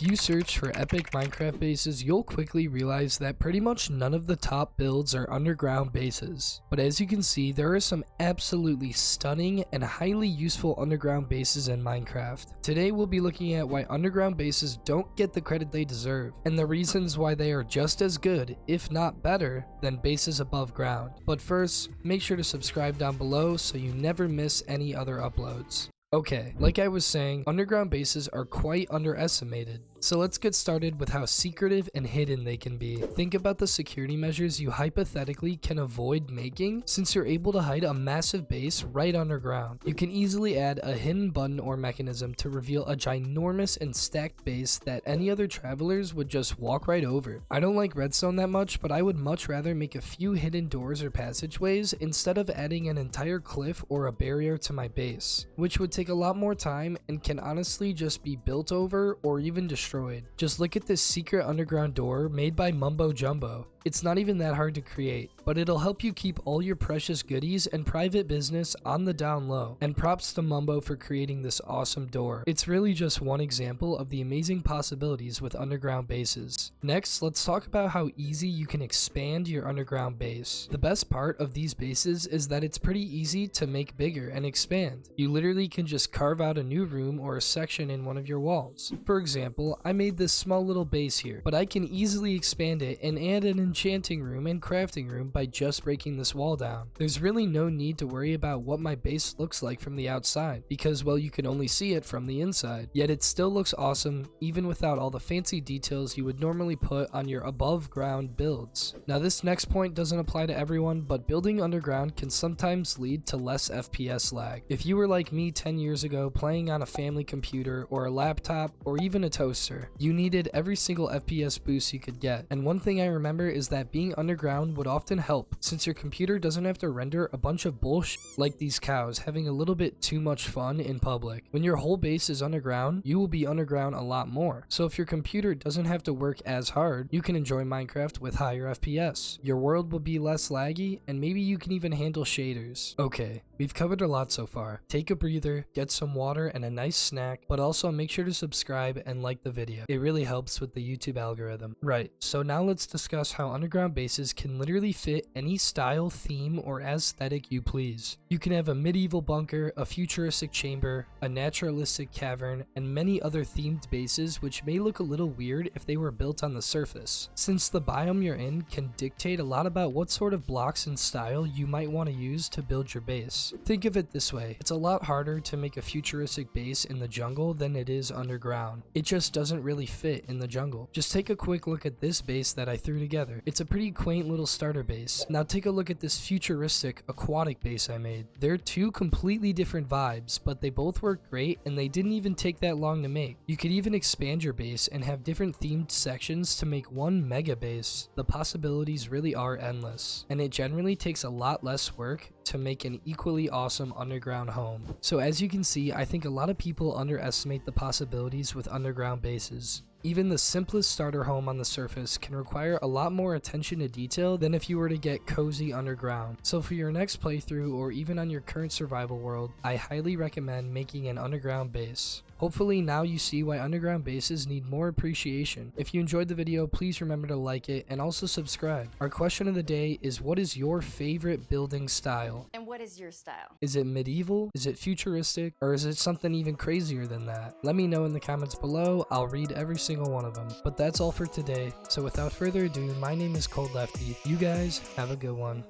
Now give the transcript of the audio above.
you search for epic Minecraft bases, you'll quickly realize that pretty much none of the top builds are underground bases. But as you can see, there are some absolutely stunning and highly useful underground bases in Minecraft. Today we'll be looking at why underground bases don't get the credit they deserve, and the reasons why they are just as good, if not better, than bases above ground. But first, make sure to subscribe down below so you never miss any other uploads. Okay, like I was saying, underground bases are quite underestimated. So let's get started with how secretive and hidden they can be. Think about the security measures you hypothetically can avoid making since you're able to hide a massive base right underground. You can easily add a hidden button or mechanism to reveal a ginormous and stacked base that any other travelers would just walk right over. I don't like redstone that much, but I would much rather make a few hidden doors or passageways instead of adding an entire cliff or a barrier to my base, which would take a lot more time and can honestly just be built over or even destroyed. Just look at this secret underground door made by Mumbo Jumbo. It's not even that hard to create, but it'll help you keep all your precious goodies and private business on the down low. And props to Mumbo for creating this awesome door. It's really just one example of the amazing possibilities with underground bases. Next, let's talk about how easy you can expand your underground base. The best part of these bases is that it's pretty easy to make bigger and expand. You literally can just carve out a new room or a section in one of your walls. For example, I made this small little base here, but I can easily expand it and add an enchanting room and crafting room by just breaking this wall down. There's really no need to worry about what my base looks like from the outside because, well, you can only see it from the inside, yet it still looks awesome even without all the fancy details you would normally put on your above ground builds. Now this next point doesn't apply to everyone, but building underground can sometimes lead to less FPS lag. If you were like me 10 years ago playing on a family computer or a laptop or even a toaster, you needed every single FPS boost you could get, and one thing I remember is that being underground would often help since your computer doesn't have to render a bunch of bullshit like these cows having a little bit too much fun in public. When your whole base is underground, you will be underground a lot more. So if your computer doesn't have to work as hard, you can enjoy Minecraft with higher FPS. Your world will be less laggy, and maybe you can even handle shaders. Okay, we've covered a lot so far. Take a breather, get some water and a nice snack, but also make sure to subscribe and like the video. It really helps with the YouTube algorithm. Right, so now let's discuss how underground bases can literally fit any style, theme, or aesthetic you please. You can have a medieval bunker, a futuristic chamber, a naturalistic cavern, and many other themed bases which may look a little weird if they were built on the surface, since the biome you're in can dictate a lot about what sort of blocks and style you might want to use to build your base. Think of it this way, it's a lot harder to make a futuristic base in the jungle than it is underground. It just doesn't really fit in the jungle. Just take a quick look at this base that I threw together. It's a pretty quaint little starter base. Now take a look at this futuristic aquatic base I made. They're two completely different vibes, but they both work great and they didn't even take that long to make. You could even expand your base and have different themed sections to make one mega base. The possibilities really are endless, and it generally takes a lot less work to make an equally awesome underground home. So as you can see, I think a lot of people underestimate the possibilities with underground bases. Even the simplest starter home on the surface can require a lot more attention to detail than if you were to get cozy underground. So for your next playthrough or even on your current survival world, I highly recommend making an underground base. Hopefully now you see why underground bases need more appreciation. If you enjoyed the video, please remember to like it and also subscribe. Our question of the day is, what is your favorite building style? And what is your style? Is it medieval? Is it futuristic? Or is it something even crazier than that? Let me know in the comments below. I'll read every single one of them. But that's all for today. So without further ado, my name is Cold Lefty. You guys have a good one.